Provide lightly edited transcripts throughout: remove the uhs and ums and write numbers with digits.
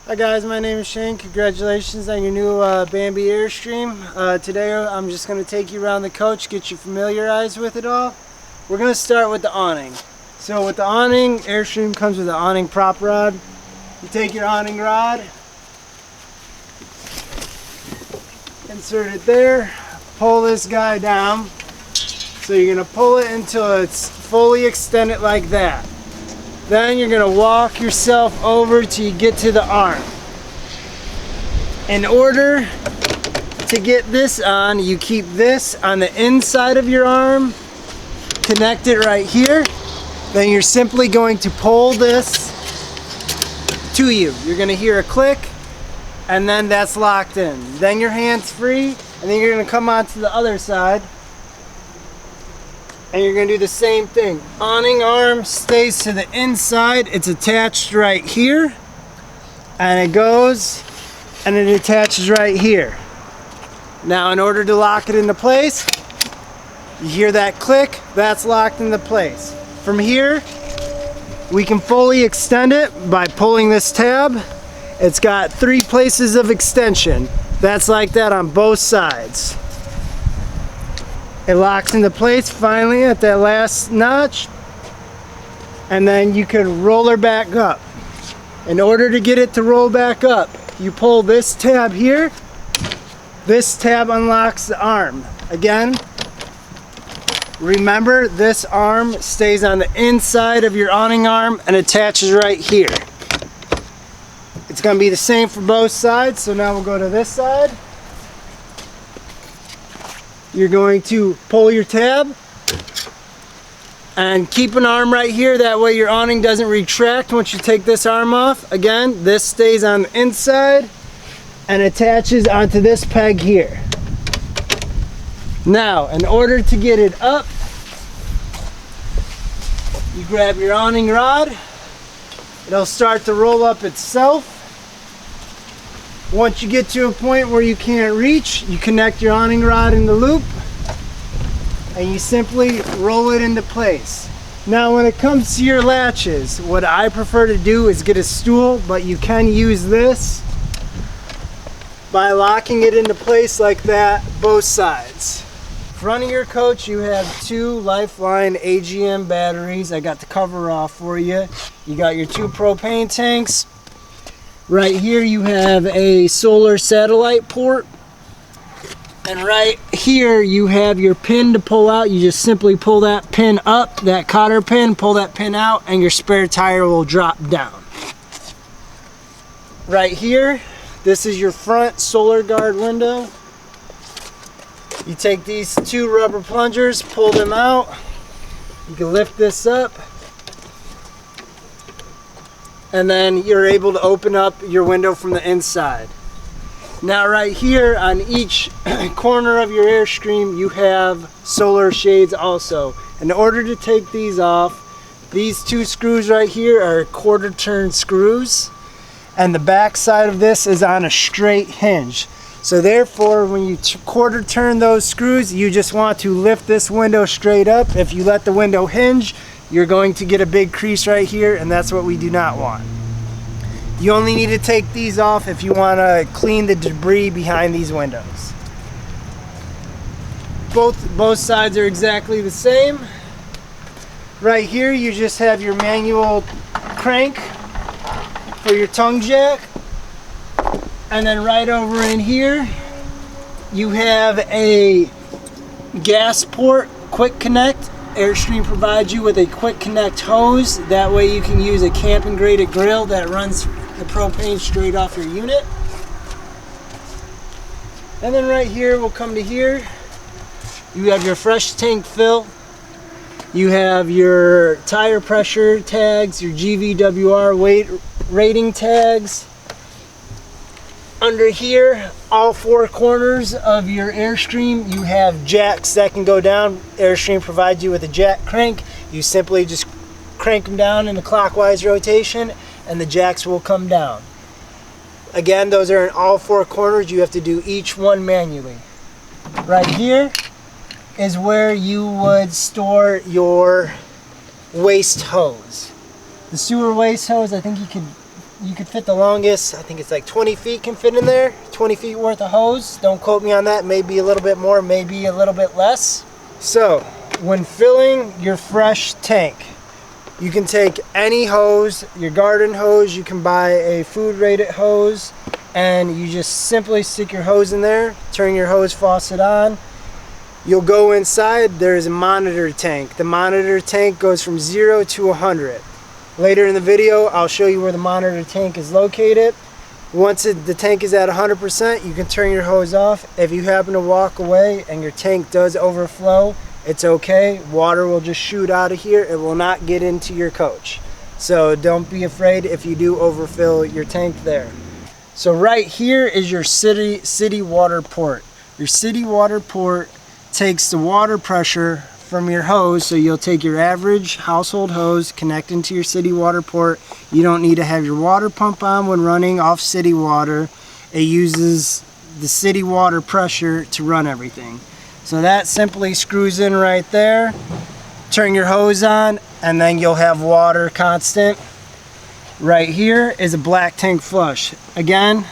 Hi guys, my name is Shane. Congratulations on your new Bambi Airstream. Today I'm just going to take you around the coach, get you familiarized with it all. We're going to start with the awning. So with the awning, Airstream comes with an awning prop rod. You take your awning rod, insert it there, pull this guy down. So you're going to pull it until it's fully extended like that. Then you're going to walk yourself over till you get to the arm. In order to get this on, you keep this on the inside of your arm, connect it right here. Then you're simply going to pull this to you. You're going to hear a click, and then that's locked in. Then your hand's free, and then you're going to come onto the other side. And you're going to do the same thing. Awning arm stays to the inside. It's attached right here. And it goes and it attaches right here. Now in order to lock it into place, you hear that click, that's locked into place. From here, we can fully extend it by pulling this tab. It's got 3 places of extension. That's like that on both sides. It locks into place finally at that last notch, and then you can roll her back up. In order to get it to roll back up, you pull this tab here. This tab unlocks the arm. Again, remember this arm stays on the inside of your awning arm and attaches right here. It's going to be the same for both sides, so now we'll go to this side. You're going to pull your tab and keep an arm right here, that way your awning doesn't retract once you take this arm off. Again, this stays on the inside and attaches onto this peg here. Now, in order to get it up, you grab your awning rod. It'll start to roll up itself. Once you get to a point where you can't reach, you connect your awning rod in the loop and you simply roll it into place. Now when it comes to your latches, what I prefer to do is get a stool, but you can use this by locking it into place like that, both sides. Front of your coach, you have 2 Lifeline AGM batteries. I got the cover off for you. You got your 2 propane tanks. Right here you have a solar satellite port, and right here you have your pin to pull out. You just simply pull that pin up, that cotter pin, pull that pin out, and your spare tire will drop down. Right here, this is your front solar guard window. You take these 2 rubber plungers, pull them out. You can lift this up, and then you're able to open up your window from the inside. Now right here on each corner of your Airstream, you have solar shades also. In order to take these off, these 2 screws right here are 1/4 turn screws, and the back side of this is on a straight hinge. So therefore, when you 1/4 turn those screws, you just want to lift this window straight up. If you let the window hinge, you're going to get a big crease right here, and that's what we do not want. You only need to take these off if you want to clean the debris behind these windows. Both sides are exactly the same. Right here you just have your manual crank for your tongue jack, and then right over in here you have a gas port quick connect. Airstream provides you with a quick connect hose. That way you can use a camping graded grill that runs the propane straight off your unit. And then right here, we'll come to here. You have your fresh tank fill. You have your tire pressure tags, your GVWR weight rating tags. Under here, all 4 corners of your Airstream, you have jacks that can go down. Airstream provides you with a jack crank. You simply just crank them down in a clockwise rotation and the jacks will come down. Again, those are in all 4 corners. You have to do each one manually. Right here is where you would store your waste hose. The sewer waste hose, I think you could you could fit the longest, I think it's like 20 feet can fit in there, 20 feet worth of hose. Don't quote me on that, maybe a little bit more, maybe a little bit less. So when filling your fresh tank, you can take any hose, your garden hose, you can buy a food rated hose, and you just simply stick your hose in there, turn your hose faucet on. You'll go inside, there's a monitor tank. The monitor tank goes from 0 to 100. Later in the video, I'll show you where the monitor tank is located. Once the tank is at 100%, you can turn your hose off. If you happen to walk away and your tank does overflow, it's okay. Water will just shoot out of here. It will not get into your coach. So don't be afraid if you do overfill your tank there. So right here is your city water port. Your city water port takes the water pressure from your hose, so you'll take your average household hose, connect into your city water port. You don't need to have your water pump on when running off city water. It uses the city water pressure to run everything. So that simply screws in right there. Turn your hose on, and then you'll have water constant. Right here is a black tank flush. Again,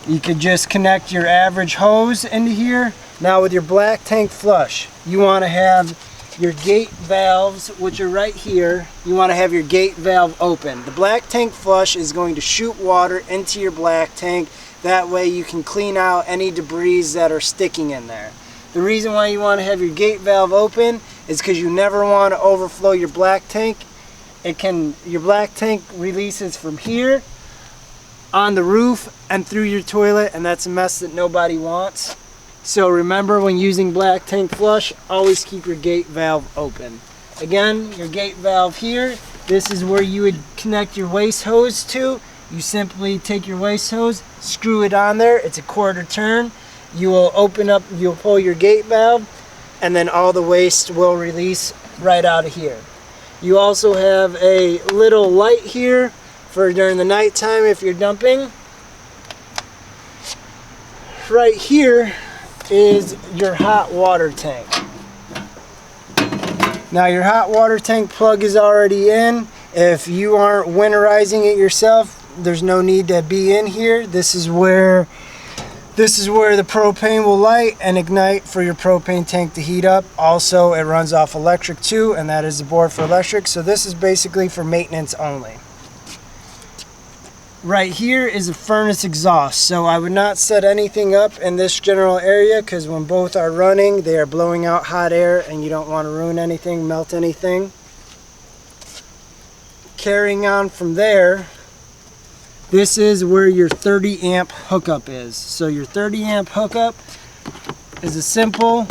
you could just connect your average hose into here. Now with your black tank flush, you want to have your gate valves, which are right here. You want to have your gate valve open. The black tank flush is going to shoot water into your black tank. That way you can clean out any debris that are sticking in there. The reason why you want to have your gate valve open is because you never want to overflow your black tank. Your black tank releases from here on the roof and through your toilet, and that's a mess that nobody wants. So remember, when using black tank flush, always keep your gate valve open. Again, your gate valve here, this is where you would connect your waste hose to. You simply take your waste hose, screw it on there, it's a quarter turn. You will open up, you'll pull your gate valve, and then all the waste will release right out of here. You also have a little light here for during the nighttime if you're dumping. Right here is your hot water tank. Now your hot water tank plug is already in. If you aren't winterizing it yourself, there's no need to be in here. This is where the propane will light and ignite for your propane tank to heat up. Also, it runs off electric too, and that is the board for electric. So this is basically for maintenance only. Right here is a furnace exhaust, so I would not set anything up in this general area, because when both are running, they are blowing out hot air and you don't want to ruin anything, melt anything. Carrying on from there, this is where your 30 amp hookup is. So your 30 amp hookup is a simple,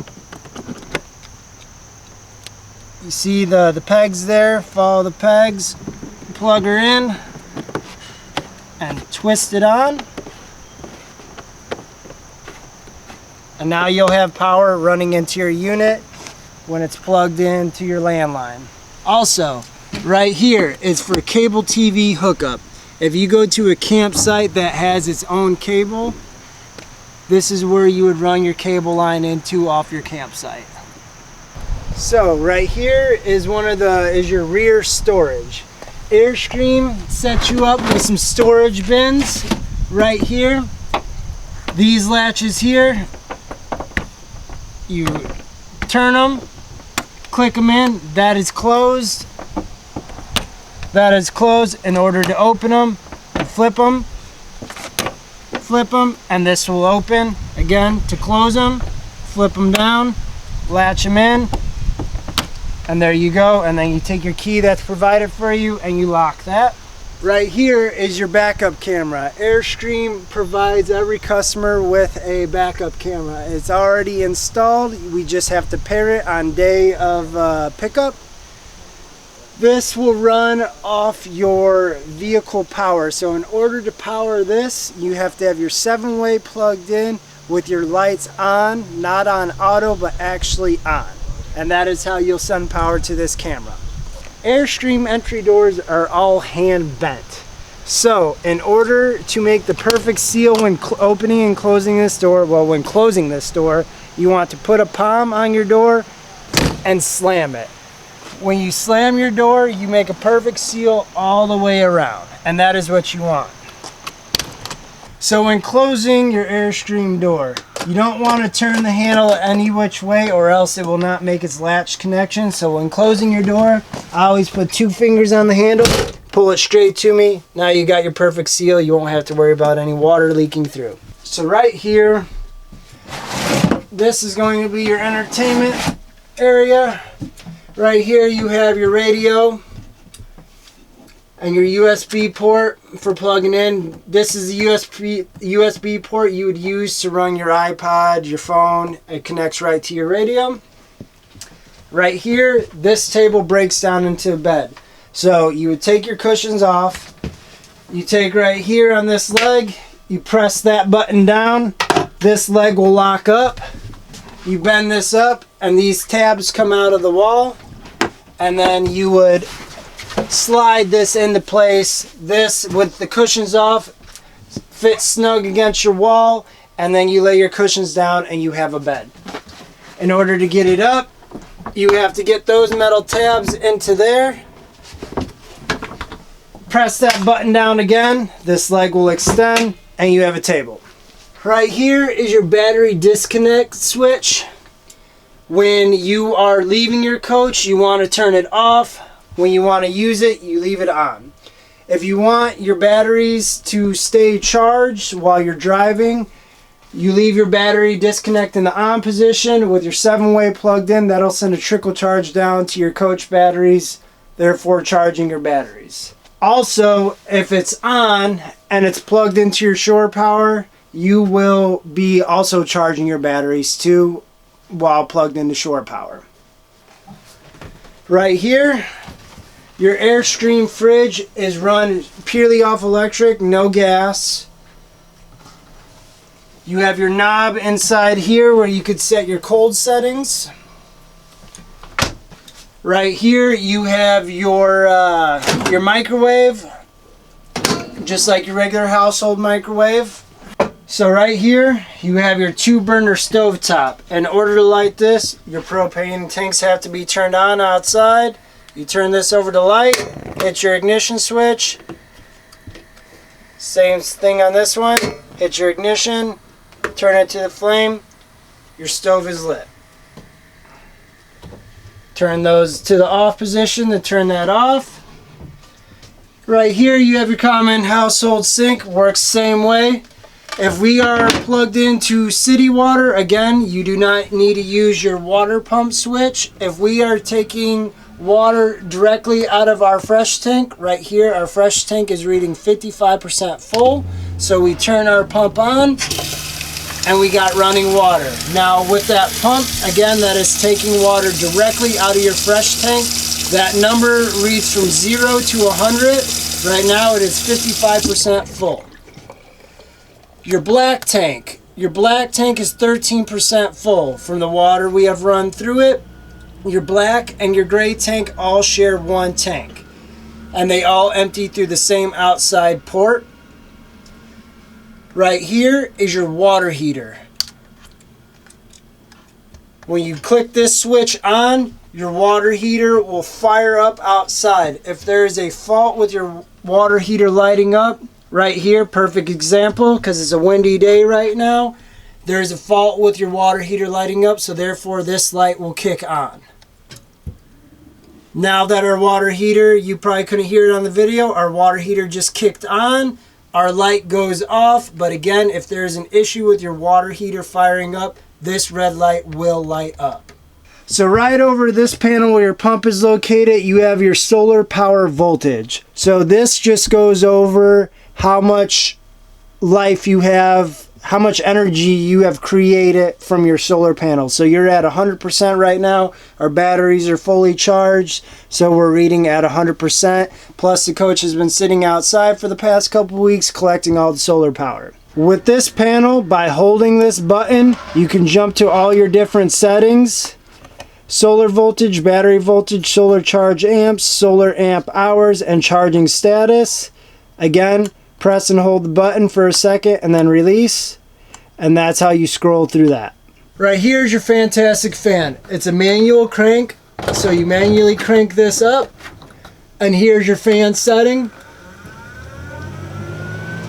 you see the pegs there, follow the pegs, plug her in, and twist it on, and now you'll have power running into your unit when it's plugged into your landline. Also, right here is for cable TV hookup. If you go to a campsite that has its own cable, this is where you would run your cable line into off your campsite. So right here is your rear storage. Airstream sets you up with some storage bins right here. These latches here, you turn them, click them in, that is closed. That is closed. In order to open them, flip them, and this will open. Again, to close them, flip them down, latch them in, and there you go. And then you take your key that's provided for you and you lock that. Right here is your backup camera. Airstream provides every customer with a backup camera. It's already installed. We just have to pair it on day of pickup. This will run off your vehicle power. So in order to power this, you have to have your 7-way plugged in with your lights on, not on auto, but actually on. And that is how you'll send power to this camera. Airstream entry doors are all hand bent. So in order to make the perfect seal when opening and closing this door, well, when closing this door, you want to put a palm on your door and slam it. when you slam your door, you make a perfect seal all the way around, and that is what you want. So when closing your Airstream door, you don't want to turn the handle any which way or else it will not make its latch connection. So when closing your door, I always put 2 fingers on the handle, pull it straight to me. Now you got your perfect seal. You won't have to worry about any water leaking through. So right here, this is going to be your entertainment area. Right here you have your radio and your USB port for plugging in. This is the USB port you would use to run your iPod, your phone. It connects right to your radio. Right here, this table breaks down into a bed. So you would take your cushions off. You take right here on this leg, you press that button down. This leg will lock up. You bend this up and these tabs come out of the wall. And then you would slide this into place. This, with the cushions off, fits snug against your wall, and then you lay your cushions down and you have a bed. In order to get it up, you have to get those metal tabs into there. Press that button down again. This leg will extend and you have a table. Right here is your battery disconnect switch. When you are leaving your coach, you want to turn it off. When you want to use it, you leave it on. If you want your batteries to stay charged while you're driving, you leave your battery disconnect in the on position with your 7-way plugged in. That'll send a trickle charge down to your coach batteries, therefore charging your batteries. Also, if it's on and it's plugged into your shore power, you will be also charging your batteries too while plugged into shore power. Right here, your Airstream fridge is run purely off electric, no gas. You have your knob inside here where you could set your cold settings. Right here you have your microwave, just like your regular household microwave. So right here you have your 2-burner stovetop. In order to light this, your propane tanks have to be turned on outside. You turn this over to light, hit your ignition switch. Same thing on this one. Hit your ignition, turn it to the flame, your stove is lit. Turn those to the off position to turn that off. Right here you have your common household sink, works same way. If we are plugged into city water, again, you do not need to use your water pump switch. If we are taking water directly out of our fresh tank, right here our fresh tank is reading 55% full. So we turn our pump on and we got running water. Now with that pump, again, that is taking water directly out of your fresh tank. That number reads from 0 to 100. Right now it is 55% full. Your black tank is 13% full from the water we have run through it. Your black and your gray tank all share one tank, and they all empty through the same outside port. Right here is your water heater. When you click this switch on, your water heater will fire up outside. If there is a fault with your water heater lighting up, right here, perfect example, because it's a windy day right now, there's a fault with your water heater lighting up, so therefore this light will kick on. Now that our water heater, you probably couldn't hear it on the video, our water heater just kicked on, our light goes off, but again, if there's an issue with your water heater firing up, this red light will light up. So right over this panel where your pump is located, you have your solar power voltage. So this just goes over how much life you have, how much energy you have created from your solar panels. So you're at 100% right now. Our batteries are fully charged, so we're reading at 100%. Plus the coach has been sitting outside for the past couple weeks collecting all the solar power. With this panel, by holding this button, you can jump to all your different settings. Solar voltage, battery voltage, solar charge amps, solar amp hours, and charging status. Again, press and hold the button for a second and then release, and that's how you scroll through that. Right here is your fantastic fan. It's a manual crank, So you manually crank this up, and here's your fan setting.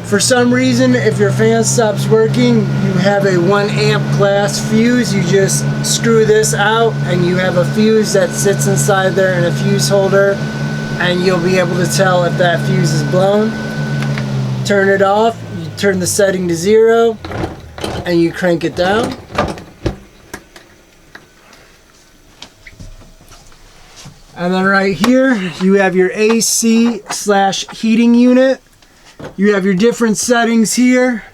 For some reason, if your fan stops working, you have a 1 amp glass fuse. You just screw this out and you have a fuse that sits inside there in a fuse holder, and you'll be able to tell if that fuse is blown. Turn it off, you turn the setting to 0, and you crank it down. And then right here, you have your AC/heating unit. You have your different settings here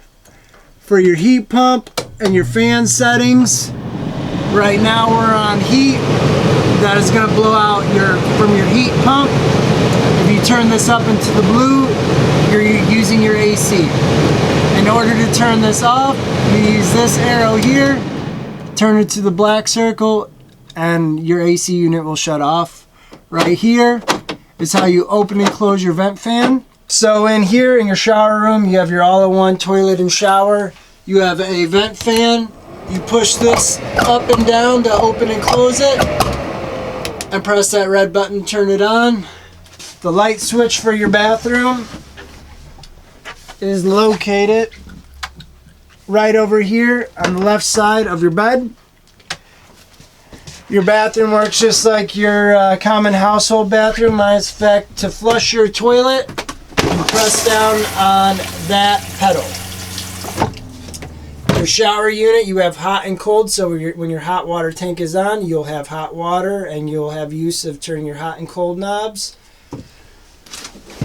for your heat pump and your fan settings. Right now we're on heat. That is going to blow out from your heat pump. If you turn this up into the blue, you're using your AC. In order to turn this off, you use this arrow here, turn it to the black circle, and your AC unit will shut off. Right here is how you open and close your vent fan. So in here in your shower room, you have your all-in-one toilet and shower. You have a vent fan. You push this up and down to open and close it, and press that red button to turn it on. The light switch for your bathroom is located right over here on the left side of your bed. Your bathroom works just like your common household bathroom, minus the fact to flush your toilet, you press down on that pedal. Your shower unit, you have hot and cold, so when your hot water tank is on, you'll have hot water and you'll have use of turning your hot and cold knobs.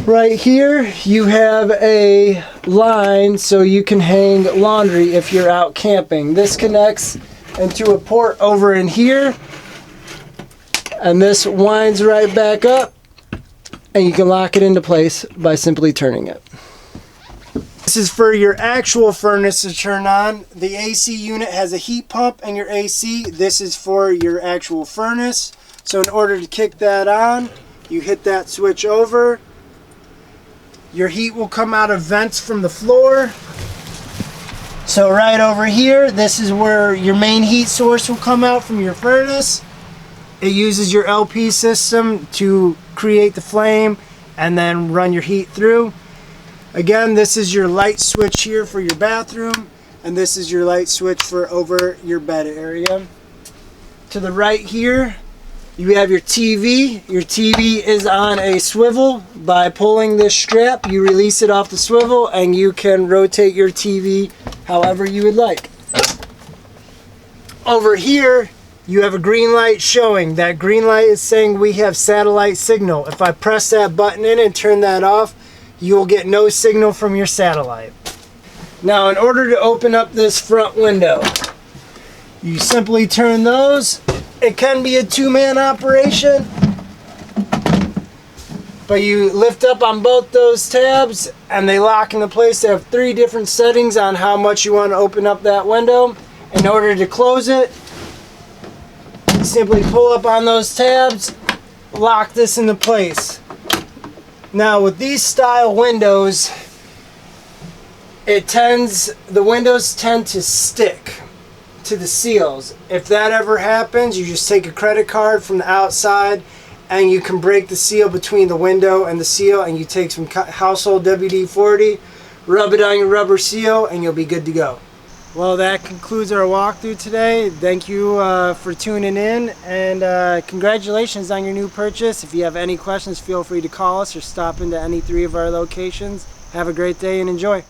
Right here, you have a line so you can hang laundry if you're out camping. This connects into a port over in here, and this winds right back up, and you can lock it into place by simply turning it. This is for your actual furnace to turn on. The AC unit has a heat pump and your AC. This is for your actual furnace. So in order to kick that on, you hit that switch over. Your heat will come out of vents from the floor. So right over here, this is where your main heat source will come out from your furnace. It uses your LP system to create the flame and then run your heat through. Again, this is your light switch here for your bathroom, and this is your light switch for over your bed area. To the right here, you have your TV. Your TV is on a swivel. By pulling this strap, you release it off the swivel and you can rotate your TV however you would like. Over here, you have a green light showing. That green light is saying we have satellite signal. If I press that button in and turn that off, you will get no signal from your satellite. Now, in order to open up this front window, you simply turn those. It can be a two-man operation, but you lift up on both those tabs and they lock into place. They have 3 different settings on how much you want to open up that window. In order to close it, you simply pull up on those tabs, lock this into place. Now with these style windows, the windows tend to stick to the seals. If that ever happens, you just take a credit card from the outside and you can break the seal between the window and the seal, and you take some household WD-40, rub it on your rubber seal, and you'll be good to go. Well, that concludes our walkthrough today. Thank you for tuning in, and congratulations on your new purchase. If you have any questions, feel free to call us or stop into any 3 of our locations. Have a great day and enjoy.